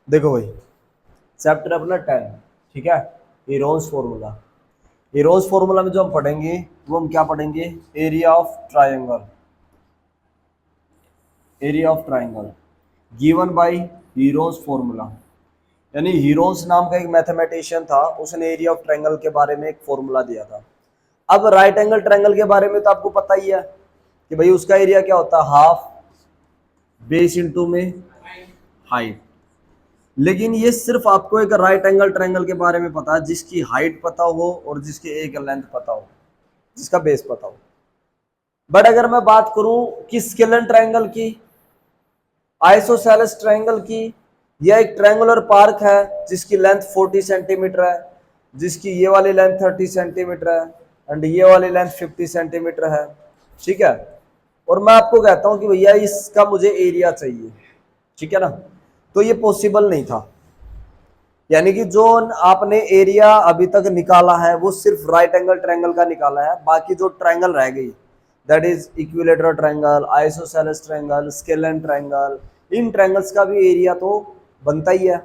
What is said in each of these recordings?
देखो भाई, चैप्टर अपना 10, ठीक है। Heron's formula. हेरोन्स फॉर्मूला में जो हम पढ़ेंगे वो हम क्या पढ़ेंगे, area of triangle. Area of triangle given by Heron's formula. यानी हीरोन्स नाम का एक मैथमेटिशियन था, उसने एरिया ऑफ ट्रायंगल के बारे में एक फॉर्मूला दिया था। अब राइट एंगल ट्रायंगल के बारे में तो आपको पता ही है कि भाई उसका एरिया क्या होता है, हाफ बेस इंटू में हाइट। लेकिन ये सिर्फ आपको एक राइट एंगल ट्रायंगल के बारे में पता है जिसकी हाइट पता हो और जिसकी एक लेंथ पता हो, जिसका बेस पता हो। बट अगर मैं बात करूं कि स्केलन ट्रायंगल की, आइसोसेलेस ट्रायंगल की, यह एक ट्रायंगुलर पार्क है जिसकी लेंथ 40 सेंटीमीटर है, जिसकी ये वाली लेंथ 30 सेंटीमीटर है एंड ये वाली लेंथ 50 सेंटीमीटर है, ठीक है। और मैं आपको कहता हूं कि भैया इसका मुझे एरिया चाहिए, ठीक है ना, तो ये पॉसिबल नहीं था। यानी कि जो आपने एरिया अभी तक निकाला है वो सिर्फ राइट एंगल ट्रायंगल का निकाला है, बाकी जो ट्रायंगल रह गई that is equilateral triangle, isosceles triangle, scalene triangle, in triangles का भी एरिया तो बनता ही है।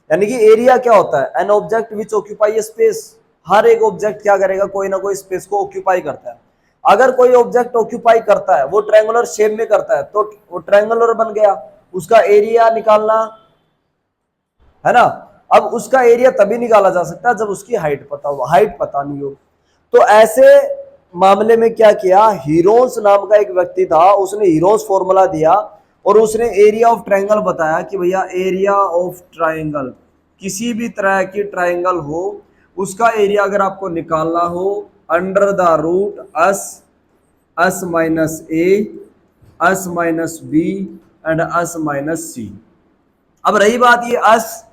यानी कि एरिया क्या होता है, an object which occupy space. हर एक ऑब्जेक्ट क्या करेगा, कोई ना कोई स्पेस को ऑक्यूपाई करता है। अगर कोई ऑब्जेक्ट ऑक्यूपाई करता है, वो ट्रायंगुलर शेप में करता है, तो वो ट्रायंगुलर बन गया, उसका एरिया निकालना है ना। अब उसका एरिया तभी निकाला जा सकता है जब उसकी हाइट पता हो, हाइट पता नहीं हो। तो ऐसे मामले में क्या किया, हीरोन्स नाम का एक व्यक्ति था, उसने हीरोन्स फॉर्मूला दिया और उसने एरिया ऑफ ट्रायंगल बताया कि भैया एरिया ऑफ ट्रायंगल, किसी भी तरह की ट्रायंगल हो उसका एरिया अगर आपको निकालना हो, under the root S minus A, S minus B and S minus C. अब रही बात ये एस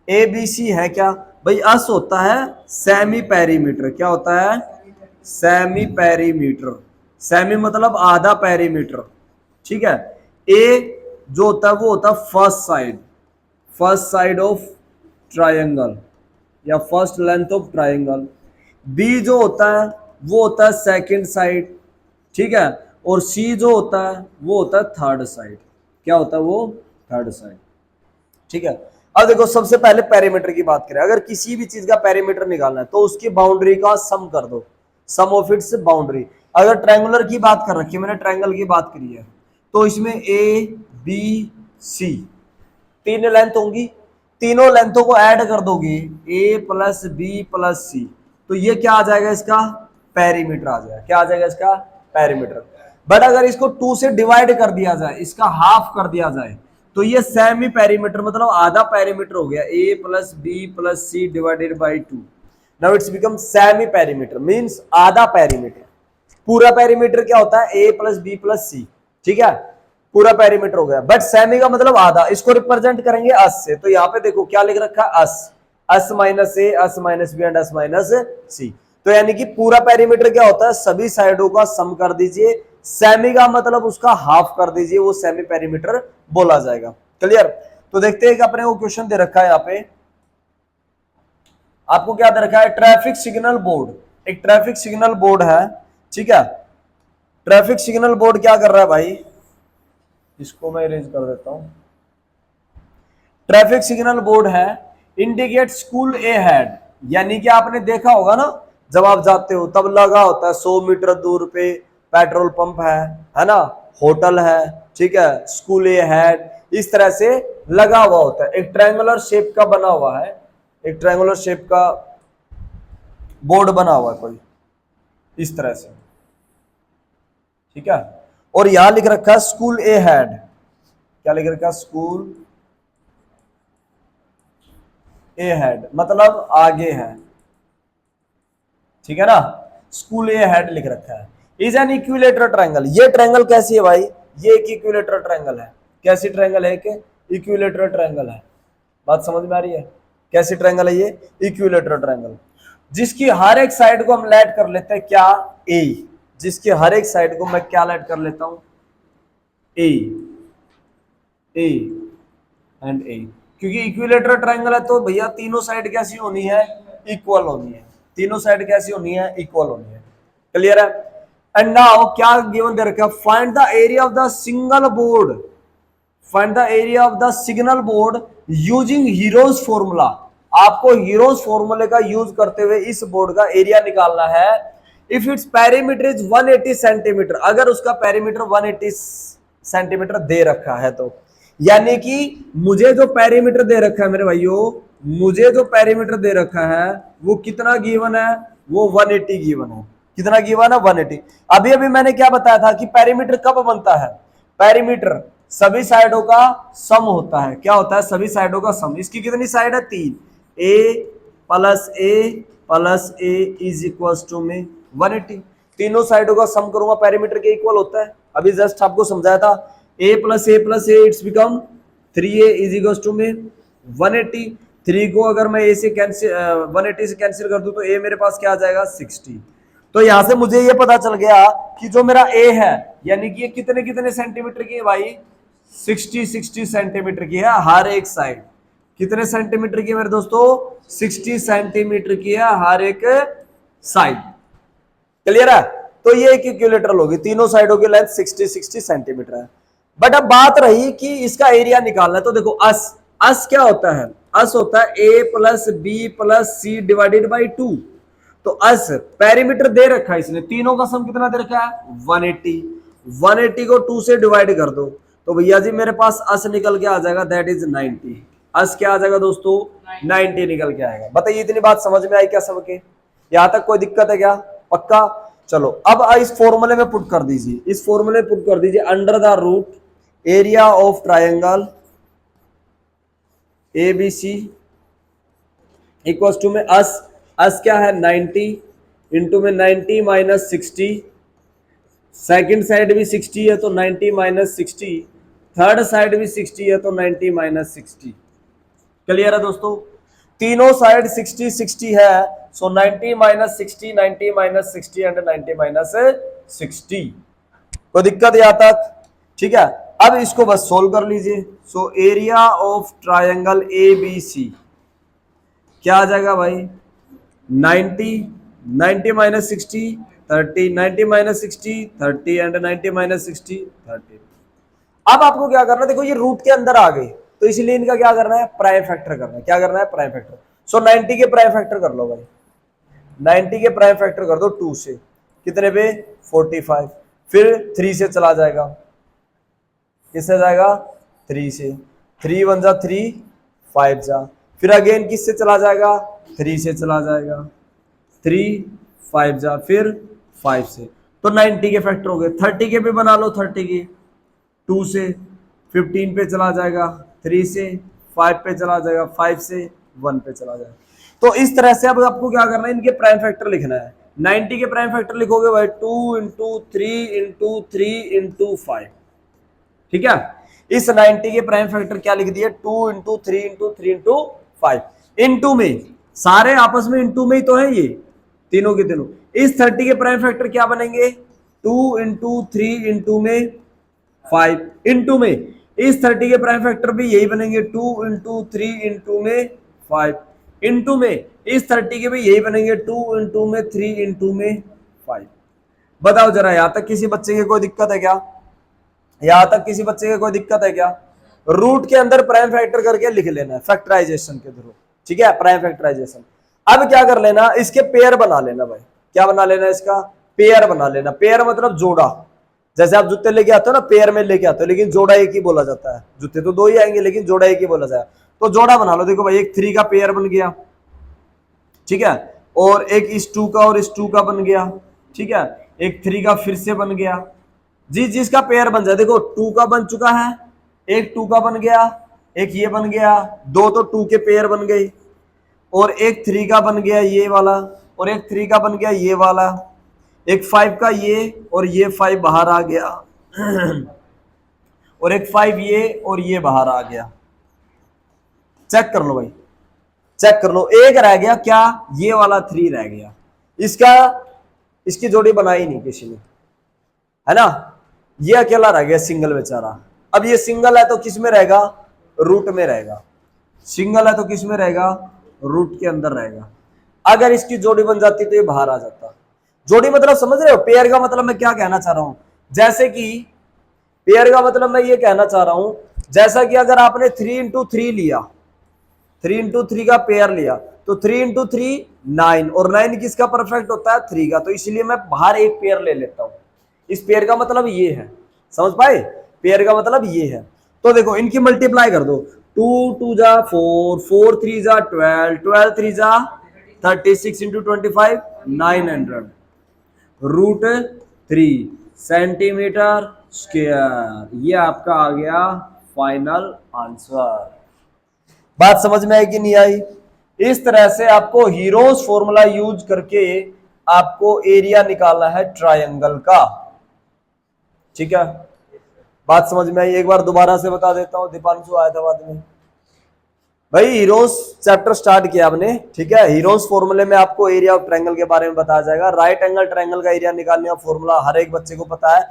ए बी सी है क्या, भाई एस होता है सेमी पेरीमीटर। क्या होता है, सेमी पेरीमीटर। सेमी मतलब आधा पेरीमीटर, ठीक है। ए जो होता है वो होता है first side, first side of triangle या first length of triangle. B जो होता है वो होता है सेकंड साइड, ठीक है। और सी जो होता है वो होता है थर्ड साइड। क्या होता है वो, थर्ड साइड, ठीक है। अब देखो सबसे पहले पेरीमीटर की बात करें, अगर किसी भी चीज का पेरीमीटर निकालना है तो उसकी बाउंड्री का सम कर दो, सम ऑफ इट्स बाउंड्री। अगर ट्रायंगुलर की बात कर रखी है, मैंने ट्रायंगल की बात करी है, तो इसमें ए बी सी तीन लेंथ होंगी, तीनों लेंथों को ऐड कर दोगे, ए प्लस बी प्लस सी, तो ये क्या आ जाएगा, इसका पेरीमीटर आ जाएगा। क्या आ जाएगा, इसका पेरीमीटर। बट अगर इसको 2 से डिवाइड कर दिया जाए, इसका हाफ कर दिया जाए, तो ये सेमी पेरीमीटर मतलब आधा पेरीमीटर हो गया, A plus B plus C divided by 2। Now it's become semi perimeter, means आधा पेरीमीटर। पूरा पेरीमीटर क्या होता है, A plus B plus C, ठीक है, पूरा पेरीमीटर हो गया। बट सेमी का मतलब आधा, इसको रिप्रेजेंट करेंगे अस से, तो यहाँ पे देखो क्या लिख रखा है, S, S minus A, S minus B and S minus C. तो यानी कि पूरा पेरीमीटर क्या होता है, सभी साइडों का सम कर दीजिए, सेमी का मतलब उसका हाफ कर दीजिए, वो सेमी पेरीमीटर बोला जाएगा। क्लियर। तो देखते हैं कि अपने को क्वेश्चन दे रखा है यहाँ पे, आपको क्या दे रखा है, ट्रैफिक सिग्नल बोर्ड। एक ट्रैफिक सिग्नल बोर्ड है, ठीक है। ट्रैफिक सिग्नल बोर्ड क्या कर रहा है भाई, इसको मैं इरेज कर देता हूं। ट्रैफिक सिग्नल बोर्ड है, इंडिकेट स्कूल ए हेड। यानी कि आपने देखा होगा ना, जब आप जाते हो तब लगा होता है 100 मीटर दूर पे पेट्रोल पंप है ना, होटल है, ठीक है, स्कूल ए हेड, इस तरह से लगा हुआ होता है। एक ट्रायंगुलर शेप का बना हुआ है, एक ट्रायंगुलर शेप का बोर्ड बना हुआ है कोई, इस तरह से, ठीक है। और यहां लिख रखा है स्कूल ए हेड। क्या लिख रखा है, स्कूल ए हेड मतलब आगे है, ठीक है ना, स्कूल ए हेड लिख रखा है। Is an equilateral triangle. ये ट्रायंगल कैसी है भाई, ये एक इक्विलेटरल ट्रायंगल है। कैसी ट्रायंगल है, कि इक्विलेटरल ट्रायंगल है। बात समझ में आ रही है, कैसी ट्रायंगल है ये, इक्विलेटरल ट्रायंगल, जिसकी हर एक साइड को हम लेट कर लेते हैं क्या, ए। जिसकी हर एक साइड को मैं क्या लेट कर लेता हूं, ए, ए एंड ए। क्योंकि इक्विलेटरल ट्रायंगल है तो भैया तीनों साइड कैसी होनी है, इक्वल होनी है। तीनों साइड कैसी होनी है, इक्वल होनी है। क्लियर है। एंड नाउ क्या गिवन दे रखा है, find the area of the single board, find the area of the signal board using heroes formula. आपको हीरोज फॉर्मूले का यूज करते हुए इस बोर्ड का एरिया निकालना है। If its perimeter is 180 centimetre, अगर उसका पेरीमीटर 180 सेंटीमीटर दे रखा है तो, यानी कि मुझे जो पेरीमीटर दे रखा है मेरे भाइयों, मुझे जो पेरीमीटर दे रखा है वो कितना गिवन है, वो 180 गिवन है। कितना गिवन है? 180। अभी अभी मैंने क्या बताया था कि पेरीमीटर कब बनता है? पेरीमीटर सभी साइडों का सम होता है। क्या होता है? सभी साइडों का सम। इसकी कितनी साइड है? 3। A plus A is equal to में 180। तीनों साइडों का सम करूंगा पेरीमीटर के इक्वल होता है। अभी जस्ट आपको समझाया था a plus a it's become 3a is equal to में 180। 3 को अगर मैं a से कैंसिल 180 से कैंसिल कर दूं तो a मेरे पास क्या आ जाएगा? 60। तो यहां से मुझे ये पता चल गया कि जो मेरा a है, यानी कि ये कितने कितने सेंटीमीटर की है भाई? 60 सेंटीमीटर की है हर एक साइड। कितने सेंटीमीटर की है मेरे दोस्तों? 60 सेंटीमीटर की है हर एक साइड। क्लियर है? तो ये एक इक्विलेटरल होगी, तीनों साइडों की लेंथ 60 सेंटीमीटर है। बट अब बात रही कि इसका एरिया निकालना है, तो देखो अस क्या होता है? अस होता है a plus B plus C divided by 2। तो अस पेरीमीटर दे रखा है इसने, तीनों का सम कितना दे रखा है? 180। 180 को 2 से डिवाइड कर दो तो भैया जी मेरे पास अस निकल के आ जाएगा, दैट इज 90। अस क्या आ जाएगा दोस्तों? 90 निकल के आएगा। बताइए इतनी बात समझ में आई क्या सबके? यहां तक कोई दिक्कत है क्या? पक्का? चलो अब इस फॉर्मूले में पुट कर दीजिए, इस फॉर्मूले में पुट कर दीजिए under the root area of triangle ABC equal to में अस क्या है? 90 इंटू में 90 माइनस 60, सेकेंड साइड भी 60 है तो 90 माइनस 60, थर्ड साइड भी 60 है तो 90 माइनस 60। क्लियर है दोस्तों? तीनों साइड 60 है, सो 90 माइनस 60, 90 माइनस 60 एंड 90 माइनस 60। कोई दिक्कत यहां तक? ठीक है, अब इसको बस सोल्व कर लीजिए। So area of triangle ABC क्या आ जाएगा भाई? 90 माइनस 60 30, 90 माइनस 60 30 एंड 90 माइनस 60 30। अब आपको क्या करना है? देखो ये रूट के अंदर आ गए तो इसलिए इनका क्या करना है? प्राइम फैक्टर करना है। क्या करना है? Prime factor. सो 90 के प्राइम फैक्टर कर लो भाई, 90 के प्राइम फैक्टर कर दो 2 से, कितने पे? 45। फिर 3 से चला जाएगा, किससे जाएगा? 3 से। 3 1 जा 3, 5 जा, फिर अगेन किससे चला जाएगा? 3 से चला जाएगा, 3 5 जा, फिर 5 से। तो 90 के फैक्टर हो गए। 30 के भी बना लो, 30 के 2 से, 15 पे चला जाएगा, 3 से, 5 पे चला जाएगा, 5 से, 1 पे चला जाएगा। तो इस तरह से अब आपको क्या करना है? इनके प्राइम फैक्टर लिखना है। 90 के प्राइम फैक्टर लिखोगे भाई 2 इंटू 3 इंटू 3 इंटू 5। ठीक है, इस 90 के प्राइम फैक्टर क्या लिख दिए? 2 इंटू 3 इंटू 3 इंटू 5। इंटू में सारे आपस में इंटू में ही तो है ये तीनों के तीनों। इस 30 के प्राइम फैक्टर क्या बनेंगे? 2 इंटू 3 इंटू में 5 इंटू में इस 30 के प्राइम फैक्टर भी यही बनेंगे, 2 इंटू 3 इंटू में 5 इंटू में इस 30 के भी यही बनेंगे, 2 इंटू में 3 इंटू में 5। बताओ जरा, यहां तक किसी बच्चे की कोई दिक्कत है क्या? यहां तक किसी बच्चे की कोई दिक्कत है क्या? रूट के अंदर प्राइम फैक्टर करके लिख लेना है फैक्टराइजेशन के थ्रू। ठीक है, प्राइम फैक्टराइजेशन। अब क्या कर लेना? इसके पेयर बना लेना भाई। क्या बना लेना? इसका पेयर बना लेना। पेयर मतलब जोड़ा। जैसे आप जूते लेके आते हो ना, पेयर में लेके आते हो, लेकिन जोड़ा एक ही बोला जाता है। जूते तो 2 ही आएंगे लेकिन जोड़ा एक ही बोला जाएगा। तो जोड़ा बना लो। देखो भाई, एक 3 का पेयर बन गया, ठीक है, और एक इस 2 का और इस 2 का बन गया, ठीक है, एक 3 का फिर से बन गया। जिसका पेयर बन जाए, देखो 2 का बन चुका है, एक 2 का बन गया, एक ये बन गया, 2 तो 2 के पेयर बन गए, और एक 3 का बन गया ये वाला, और एक 3 का बन गया ये वाला, एक 5 का ये, और ये 5 बाहर आ गया और एक 5 ये और ये बाहर आ गया। चेक कर लो भाई, चेक कर लो। एक रह गया क्या? ये वाला 3 रह गया। इसकी जोड़ी बनाई नहीं किसी ने, है ना। ये अकेला रह गया सिंगल बेचारा। अब ये सिंगल है तो किस में रहेगा? रूट में रहेगा। सिंगल है तो किस में रहेगा? रूट के अंदर रहेगा। अगर इसकी जोड़ी बन जाती तो ये बाहर आ जाता। जोड़ी मतलब समझ रहे हो? पेयर का मतलब मैं क्या कहना चाह रहा हूं, जैसे कि पेयर का मतलब मैं ये कहना चाह रहा हूं, जैसा कि अगर आपने 3 इंटू 3 लिया, 3 इंटू 3 का पेयर लिया, तो 3 इंटू 3 9, और 9 किसका परफेक्ट होता है? 3 का। तो इसलिए मैं बाहर एक पेयर ले लेता हूं। इस पेयर का मतलब ये है, समझ पाए? पेयर का मतलब ये है। तो देखो इनकी मल्टीप्लाई कर दो, 2 2 जा 4, 4 3 जा 12, 12 3 जा 36 इंटू 25 900 रूट 3 सेंटीमीटर स्क्वायर। ये आपका आ गया फाइनल आंसर। बात समझ में आई कि नहीं आई? इस तरह से आपको हीरोज फॉर्मूला यूज करके आपको एरिया निकालना है ट्रायंगल का। ठीक है, बात समझ में आई? एक बार दोबारा से बता देता हूं, दीपांशु आया था बाद में। भाई हीरोज चैप्टर स्टार्ट किया आपने, ठीक है। हीरोज फॉर्मूले में आपको एरिया ऑफ ट्रायंगल के बारे में बताया जाएगा। राइट एंगल ट्रायंगल का एरिया निकालने का फॉर्मूला हर एक बच्चे को पता है,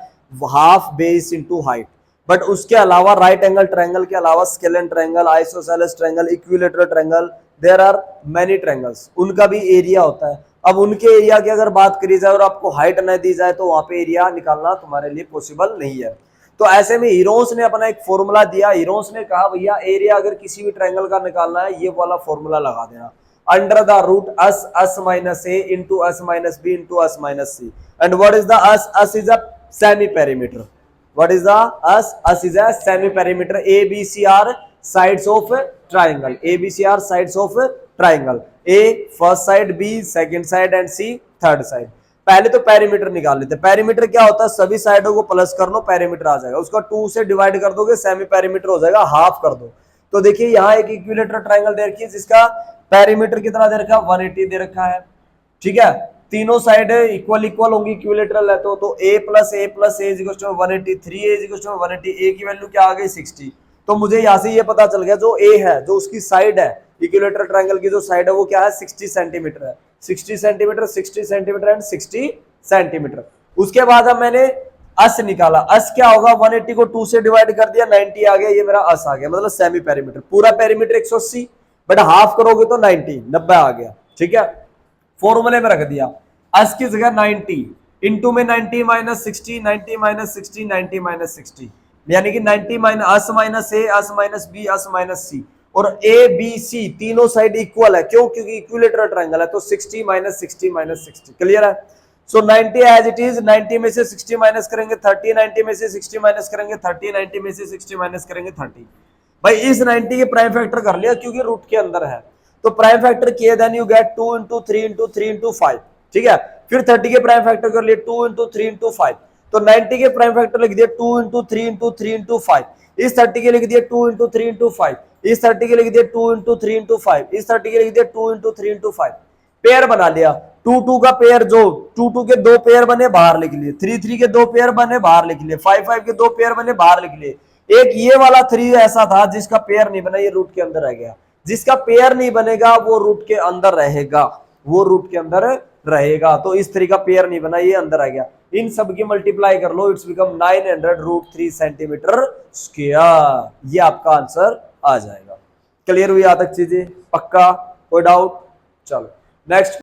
half base into height. But उसके अलावा राइट एंगल ट्रायंगल के अलावा scalene triangle, isosceles triangle, equilateral triangle, there are many triangles, उनका भी एरिया होता है। अब उनके एरिया की अगर बात करी जाए और आपको हाइट न दी जाए तो वहां पे एरिया निकालना तुम्हारे लिए पॉसिबल नहीं है। तो ऐसे में हीरोस ने अपना एक फॉर्मूला दिया। हीरोस ने कहा भैया एरिया अगर किसी भी ट्रायंगल का निकालना है, ये वाला फॉर्मूला लगा देना, under the root s minus a into s minus b into s minus c. And what is the s? S is a semi perimeter. What is the us? Us is a semi perimeter. A, B, C are sides of triangle. A, B, C are sides of triangle. A first side, B second side and C third side. पहले तो perimeter निकाल लेते हैं। Perimeter क्या होता है? सभी साइडों को प्लस कर लो, पेरीमीटर आ जाएगा। उसका 2 से डिवाइड कर दोगे, सेमी पेरीमीटर हो जाएगा, हाफ कर दो। तो देखिए यहाँ एक इक्विलेटरल ट्रायंगल दे रखी है जिसका पेरीमीटर कितना दे रखा है? 180 दे रखा है। ठीक है, तीनों साइड इक्वल इक्वल होंगी, इक्विलेटरल है तो a plus a plus A is equal to 180, 3a is equal to 180, a की वैल्यू क्या आ गई? 60। तो मुझे यहाँ से ये पता चल गया जो a है, जो उसकी साइड है, इक्विलेटरल ट्रायंगल की जो साइड है वो क्या है? 60 सेंटीमीटर है। 60 सेंटीमीटर, 60 सेंटीमीटर एंड 60 सेंटीमीटर। उसके बाद अब मैंने अस निकाला। अस क्या होगा? 180 को 2 से डिवाइड कर दिया, 90 आ गया, ये मेरा अस आ गया, मतलब सेमी पेरीमीटर। पूरा पेरीमीटर 180, बट हाफ करोगे तो 90 आ गया। ठीक है, फॉर्मूले में रख दिया। अस की जगह 90 इंटू में 90 माइनस 60, 90 माइनस 60, 90 माइनस 60, यानी कि 90 minus us minus A, S minus B, us minus सी। और ए बी सी तीनों साइड इक्वल है, क्यों? क्योंकि इक्विलेटरल ट्रायंगल है। तो 60 माइनस 60 माइनस 60, क्लियर है? सो 90 एज इट इज, 90 में से 60 माइनस करेंगे 30, 90 में से 60 माइनस करेंगे 30, 90 में से 60 माइनस करेंगे 30। भाई इस 90 के प्राइम फैक्टर कर लिया क्योंकि रूट के अंदर है, तो प्राइम फैक्टर किए, then you get 2 into 3 into 3 into 5। ठीक है, फिर 30 के प्राइम फैक्टर कर लिए 2 इंटू 3 इंटू 5। तो 90 के प्राइम फैक्टर लिख दिया 2 इंटू 3 इंटू 3 इंटू 5। इस 30 के लिख दिया 2 इंटू 3 इंटू 5। इस 30 के लिख दिया 2 इंटू 3 इंटू 5। इस 30 के लिख दिया 2 इंटू 3 इंटू 5। पेयर बना लिया। 2 2 का पेयर, जो 2 2 के 2 पेयर बने बाहर लिख लिए, 3 3 के 2 पेयर बने बाहर लिख लिए, 5 5 के 2 पेयर बने बाहर लिख लिए। एक ये वाला 3 ऐसा था जिसका पेयर नहीं बना, ये रूट के अंदर रह गया। जिसका पेयर नहीं बनेगा वो रूट के अंदर रहेगा, वो रूट के अंदर रहेगा। तो इस तरीका पेयर नहीं बना, ये अंदर आ गया। इन सब की मल्टीप्लाई कर लो, it's become 900 root 3 centimetre square. ये आपका आंसर आ जाएगा। क्लियर हुई यहाँ तक चीजें? पक्का? कोई डाउट? चलो नेक्स्ट।